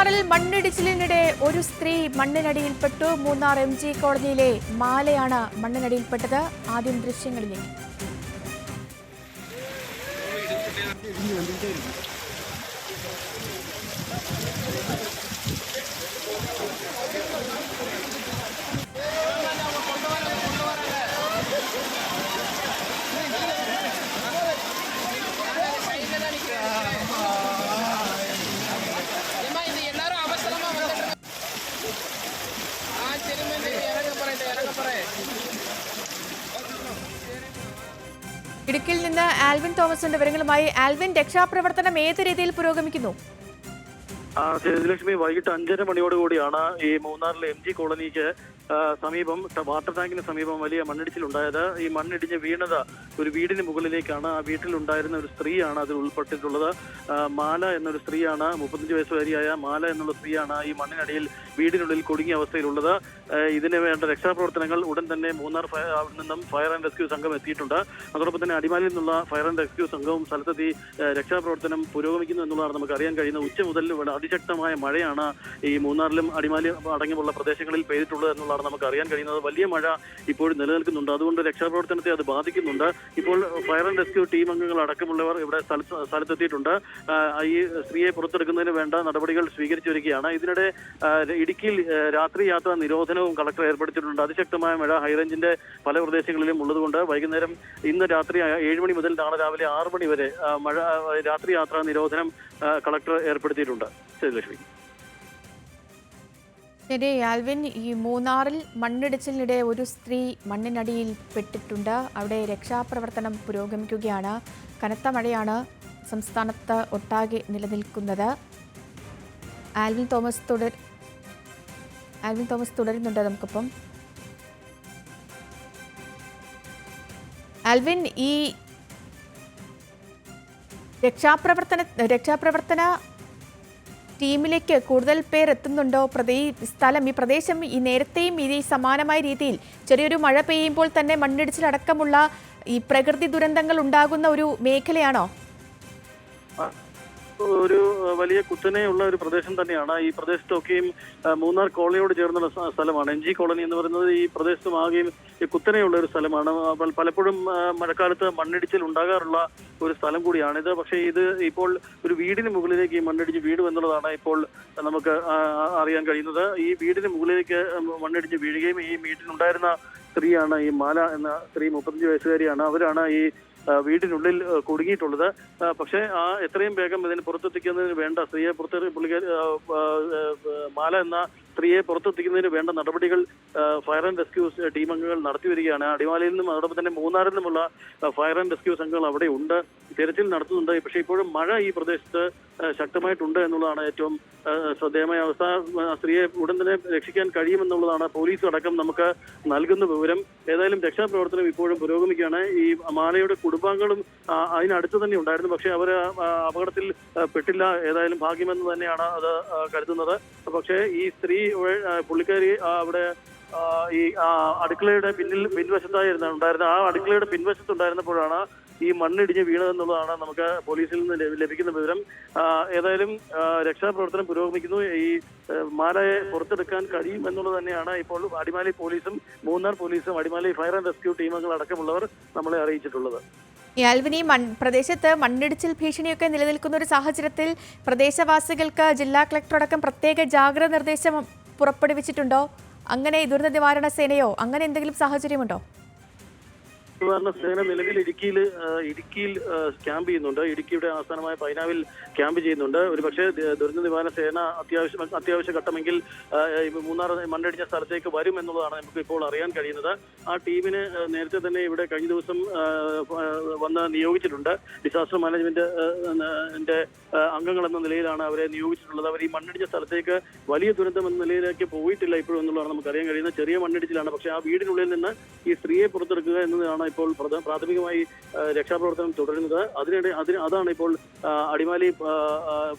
മൂന്നാറിൽ മണ്ണിടിച്ചിലിനിടെ ഒരു സ്ത്രീ മണ്ണിനടിയിൽപ്പെട്ടു. മൂന്നാർ MG കോളനിയിലെ മാലയാണ് മണ്ണിനടിയിൽപ്പെട്ടത്. ആദ്യം ദൃശ്യങ്ങളിലേക്ക്. ഇടുക്കിയിൽ നിന്ന് ആൽവിൻ തോമസിന്റെ വിവരങ്ങളുമായി. ആൽവിൻ, രക്ഷാപ്രവർത്തനം ഏത് രീതിയിൽ പുരോഗമിക്കുന്നു? സേതുലക്ഷ്മി, വൈകിട്ട് 5:30 മണിയോടുകൂടിയാണ് ഈ മൂന്നാറിലെ MG കോളനിക്ക് സമീപം വാട്ടർ ടാങ്കിന് സമീപം വലിയ മണ്ണിടിച്ചിലുണ്ടായത്. ഈ മണ്ണിടിഞ്ഞ് വീണത് ഒരു വീടിന് മുകളിലേക്കാണ്. ആ വീട്ടിലുണ്ടായിരുന്ന ഒരു സ്ത്രീയാണ് അതിൽ ഉൾപ്പെട്ടിട്ടുള്ളത്. മാല എന്നൊരു സ്ത്രീയാണ്, 35 വയസ്സുകാരിയായ മാല എന്നുള്ള സ്ത്രീയാണ് ഈ മണ്ണിനടിയിൽ വീടിനുള്ളിൽ കുടുങ്ങിയ അവസ്ഥയിലുള്ളത്. ഇതിന് വേണ്ട രക്ഷാപ്രവർത്തനങ്ങൾ ഉടൻ തന്നെ മൂന്നാർ നിന്നും ഫയർ ആൻഡ് റെസ്ക്യൂ സംഘം എത്തിയിട്ടുണ്ട്. അതോടൊപ്പം തന്നെ അടിമാലിയിൽ നിന്നുള്ള ഫയർ ആൻഡ് റെസ്ക്യൂ സംഘവും സ്ഥലത്തെത്തി രക്ഷാപ്രവർത്തനം പുരോഗമിക്കുന്നു എന്നുള്ളതാണ് നമുക്ക് അറിയാൻ കഴിയുന്നത്. ഉച്ച മുതൽ അതിശക്തമായ മഴയാണ് ഈ മൂന്നാറിലും അടിമാലി അടങ്ങിയുള്ള പ്രദേശങ്ങളിൽ പെയ്തിട്ടുള്ളത് എന്നുള്ളതാണ് നമുക്ക് അറിയാൻ കഴിയുന്നത്. വലിയ മഴ ഇപ്പോഴും നിലനിൽക്കുന്നുണ്ട്. അതുകൊണ്ട് രക്ഷാപ്രവർത്തനത്തെ അത് ബാധിക്കുന്നുണ്ട്. ഇപ്പോൾ ഫയർ ആൻഡ് റെസ്ക്യൂ ടീം അംഗങ്ങൾ അടക്കമുള്ളവർ ഇവിടെ സ്ഥലത്തെത്തിയിട്ടുണ്ട്. ഈ സ്ത്രീയെ പുറത്തെടുക്കുന്നതിന് വേണ്ട നടപടികൾ സ്വീകരിച്ചു വരികയാണ്. ഇതിനിടെ ഇടുക്കിയിൽ രാത്രി യാത്രാ നിരോധനവും കളക്ടർ ഏർപ്പെടുത്തിയിട്ടുണ്ട്. അതിശക്തമായ മഴ ഹൈറേഞ്ചിന്റെ പല പ്രദേശങ്ങളിലും ഉള്ളതുകൊണ്ട് വൈകുന്നേരം ഇന്ന് രാത്രി 7 മണി മുതൽ നാളെ രാവിലെ 6 മണി വരെ രാത്രി യാത്രാ നിരോധനം കളക്ടർ ഏർപ്പെടുത്തിയിട്ടുണ്ട്. ലക്ഷ്മി. ശരി ആൽവിൻ, ഈ മൂന്നാറിൽ മണ്ണിടിച്ചിലിനിടെ ഒരു സ്ത്രീ മണ്ണിനടിയിൽ പെട്ടിട്ടുണ്ട്. അവിടെ രക്ഷാപ്രവർത്തനം പുരോഗമിക്കുകയാണ്. കനത്ത മഴയാണ് സംസ്ഥാനത്ത് ഒട്ടാകെ നിലനിൽക്കുന്നത്. ആൽവിൻ തോമസ് തുടരുന്നുണ്ട് നമുക്കൊപ്പം. ആൽവിൻ, ഈ രക്ഷാപ്രവർത്തന ടീമിലേക്ക് കൂടുതൽ പേർ എത്തുന്നുണ്ടോ? ഈ പ്രദേശം ഈ നേരത്തെയും ഈ സമാനമായ രീതിയിൽ ചെറിയൊരു മഴ പെയ്യുമ്പോൾ തന്നെ മണ്ണിടിച്ചിലടക്കമുള്ള ഈ പ്രകൃതി ദുരന്തങ്ങൾ ഉണ്ടാകുന്ന ഒരു മേഖലയാണോ? ഒരു വലിയ കുത്തനെയുള്ള ഒരു പ്രദേശം തന്നെയാണ്. ഈ പ്രദേശത്തൊക്കെയും മൂന്നാർ കോളനിയോട് ചേർന്നുള്ള സ്ഥലമാണ്. MG കോളനി എന്ന് പറയുന്നത് ഈ പ്രദേശത്തും ആകെയും കുത്തനെയുള്ള ഒരു സ്ഥലമാണ്. പലപ്പോഴും മഴക്കാലത്ത് മണ്ണിടിച്ചിൽ ഉണ്ടാകാറുള്ള ഒരു സ്ഥലം കൂടിയാണിത്. പക്ഷേ ഇത് ഇപ്പോൾ ഒരു വീടിന് മുകളിലേക്ക് ഈ മണ്ണിടിച്ച് വീണു എന്നുള്ളതാണ് ഇപ്പോൾ നമുക്ക് അറിയാൻ കഴിയുന്നത്. ഈ വീടിന് മുകളിലേക്ക് മണ്ണിടിച്ച് വീഴുകയും ഈ വീട്ടിലുണ്ടായിരുന്ന സ്ത്രീയാണ് ഈ മാല എന്ന സ്ത്രീ, 35 വയസ്സുകാരിയാണ്. അവരാണ് ഈ വീടിനുള്ളിൽ കുടുങ്ങിയിട്ടുള്ളത്. പക്ഷേ എത്രയും വേഗം ഇതിന് പുറത്തെത്തിക്കുന്നതിന് വേണ്ട സ്ത്രീയെ മാല എന്ന സ്ത്രീയെ പുറത്തെത്തിക്കുന്നതിന് വേണ്ട നടപടികൾ ഫയർ ആൻഡ് റെസ്ക്യൂ ടീം അംഗങ്ങൾ നടത്തി വരികയാണ്. അടിമാലിയിൽ നിന്നും അതോടൊപ്പം തന്നെ മൂന്നാറിൽ നിന്നുമുള്ള ഫയർ ആൻഡ് റെസ്ക്യൂ സംഘങ്ങൾ അവിടെ ഉണ്ട്, തിരച്ചിൽ നടത്തുന്നുണ്ട്. പക്ഷേ ഇപ്പോഴും മഴ ഈ പ്രദേശത്ത് ശക്തമായിട്ടുണ്ട് എന്നുള്ളതാണ് ഏറ്റവും ശ്രദ്ധേയമായ അവസ്ഥ. സ്ത്രീയെ ഉടൻ തന്നെ രക്ഷിക്കാൻ കഴിയുമെന്നുള്ളതാണ് പോലീസ് അടക്കം നമുക്ക് നൽകുന്ന വിവരം. ഏതായാലും രക്ഷാപ്രവർത്തനം ഇപ്പോഴും പുരോഗമിക്കുകയാണ്. ഈ മാലയുടെ കുടുംബാംഗങ്ങളും അതിനടുത്ത് തന്നെ ഉണ്ടായിരുന്നു. പക്ഷേ അവർ അപകടത്തിൽ പെട്ടില്ല. ഏതായാലും ഭാഗ്യമെന്ന് തന്നെയാണ് അത് കരുതുന്നത്. പക്ഷേ ഈ സ്ത്രീ പുള്ളിക്കാരി അവിടെ ഈ അടുക്കളയുടെ പിൻവശത്തായിരുന്നു ഉണ്ടായിരുന്നത്. ആ അടുക്കളയുടെ പിൻവശത്തുണ്ടായിരുന്നപ്പോഴാണ് ഈ മണ്ണിടിഞ്ഞ് വീണതെന്നുള്ളതാണ് നമുക്ക് പോലീസിൽ നിന്ന് ലഭിക്കുന്ന വിവരം. ഏതായാലും രക്ഷാപ്രവർത്തനം പുരോഗമിക്കുന്നു. ഈ മാലയെ പുറത്തെടുക്കാൻ കഴിയും എന്നുള്ളത് തന്നെയാണ് ഇപ്പോൾ അടിമാലി പോലീസും മൂന്നാർ പോലീസും അടിമാലി ഫയർ ആൻഡ് റെസ്ക്യൂ ടീമുകൾ അടക്കമുള്ളവർ നമ്മളെ അറിയിച്ചിട്ടുള്ളത്. ആൽവിനി, പ്രദേശത്ത് മണ്ണിടിച്ചിൽ ഭീഷണിയൊക്കെ നിലനിൽക്കുന്ന ഒരു സാഹചര്യത്തിൽ പ്രദേശവാസികൾക്ക് ജില്ലാ കളക്ടർ അടക്കം പ്രത്യേക ജാഗ്രത നിർദ്ദേശം പുറപ്പെടുവിച്ചിട്ടുണ്ടോ? അങ്ങനെ ദുരന്ത നിവാരണ സേനയോ അങ്ങനെ എന്തെങ്കിലും സാഹചര്യമുണ്ടോ? നിവാരണ സേന നിലവിൽ ഇടുക്കിയിൽ ക്യാമ്പ് ചെയ്യുന്നുണ്ട്. ഇടുക്കിയുടെ ആസ്ഥാനമായ പൈനാവിൽ ക്യാമ്പ് ചെയ്യുന്നുണ്ട്. ഒരു പക്ഷേ ദുരന്ത നിവാരണ സേന അത്യാവശ്യ ഘട്ടമെങ്കിൽ മൂന്നാർ മണ്ണിടിഞ്ഞ സ്ഥലത്തേക്ക് വരും എന്നുള്ളതാണ് നമുക്ക് ഇപ്പോൾ അറിയാൻ കഴിയുന്നത്. ആ ടീമിന് നേരത്തെ തന്നെ ഇവിടെ കഴിഞ്ഞ ദിവസം വന്ന് നിയോഗിച്ചിട്ടുണ്ട്. ഡിസാസ്റ്റർ മാനേജ്മെന്റിന്റെ അംഗങ്ങൾ എന്ന നിലയിലാണ് അവരെ നിയോഗിച്ചിട്ടുള്ളത്. അവർ ഈ മണ്ണിടിഞ്ഞ സ്ഥലത്തേക്ക് വലിയ ദുരന്തം എന്ന നിലയിലേക്ക് പോയിട്ടില്ല ഇപ്പോഴും എന്നുള്ളതാണ് നമുക്ക് അറിയാൻ കഴിയുന്നത്. ചെറിയ മണ്ണിടിച്ചിലാണ്. പക്ഷേ ആ വീടിനുള്ളിൽ നിന്ന് ഈ സ്ത്രീയെ പുറത്തെടുക്കുക എന്നതാണ് ഇപ്പോൾ പ്രാഥമികമായി രക്ഷാപ്രവർത്തനം തുടരുന്നത്. അതാണ് ഇപ്പോൾ അടിമാലി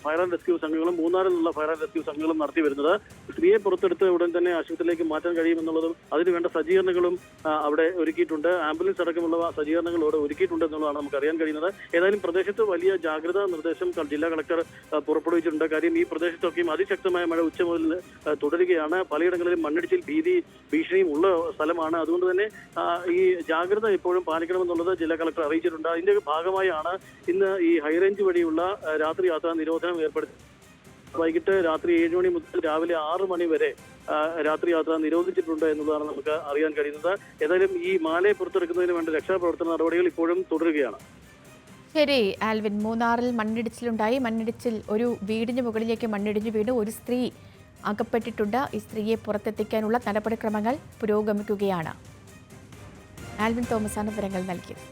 ഫയർ ആൻഡ് റെസ്ക്യൂ സംഘങ്ങളും മൂന്നാറിൽ നിന്നുള്ള ഫയർ ആൻഡ് റെസ്ക്യൂ സംഘങ്ങളും നടത്തി വരുന്നത്. സ്ത്രീയെ പുറത്തെടുത്ത് ഉടൻ തന്നെ ആശുപത്രിയിലേക്ക് മാറ്റാൻ കഴിയുമെന്നുള്ളതും അതിനുവേണ്ട സജ്ജീകരണങ്ങളും അവിടെ ഒരുക്കിയിട്ടുണ്ട്. ആംബുലൻസ് അടക്കമുള്ള സജ്ജീകരണങ്ങൾ അവിടെ ഒരുക്കിയിട്ടുണ്ട് എന്നുള്ളതാണ് നമുക്ക് അറിയാൻ കഴിയുന്നത്. ഏതായാലും പ്രദേശത്ത് വലിയ ജാഗ്രതാ നിർദ്ദേശം ജില്ലാ കളക്ടർ പുറപ്പെടുവിച്ചിട്ടുണ്ട്. കാര്യം ഈ പ്രദേശത്തൊക്കെയും അതിശക്തമായ മഴ ഉച്ച മുതൽ തുടരുകയാണ്. പലയിടങ്ങളിലും മണ്ണിടിച്ചിൽ ഭീഷണിയും ഉള്ള സ്ഥലമാണ്. അതുകൊണ്ട് തന്നെ ഈ ജാഗ്രത എപ്പോഴും പാലിക്കണമെന്നുള്ളത് ജില്ലാ കളക്ടർ അറിയിച്ചിട്ടുണ്ട്. അതിന്റെ ഭാഗമായാണ് ഇന്ന് ഈ ഹൈറേഞ്ച് വഴിയുള്ള രാത്രി യാത്രാ നിരോധനം ഏർപ്പെടുത്തി. വൈകിട്ട് രാത്രി 7 മണി മുതൽ രാവിലെ 6 മണി വരെ രാത്രി യാത്ര നിരോധിച്ചിട്ടുണ്ട് എന്നുള്ളതാണ് നമുക്ക് അറിയാൻ കഴിയുന്നത്. ഏതായാലും ഈ മാലയെ പുറത്തെടുക്കുന്നതിന് വേണ്ട രക്ഷാപ്രവർത്തന നടപടികൾ ഇപ്പോഴും തുടരുകയാണ്. ശരി ആൽവിൻ, മൂന്നാറിൽ മണ്ണിടിച്ചിലുണ്ടായി. മണ്ണിടിച്ചിൽ ഒരു വീടിന് മുകളിലേക്ക് മണ്ണിടിഞ്ഞു വീണ് ഒരു സ്ത്രീ അകപ്പെട്ടിട്ടുണ്ട്. ഈ സ്ത്രീയെ പുറത്തെത്തിക്കാനുള്ള നടപടിക്രമങ്ങൾ പുരോഗമിക്കുകയാണ്. ആൽവിൻ തോമസാണ് വിവരങ്ങൾ നൽകിയത്.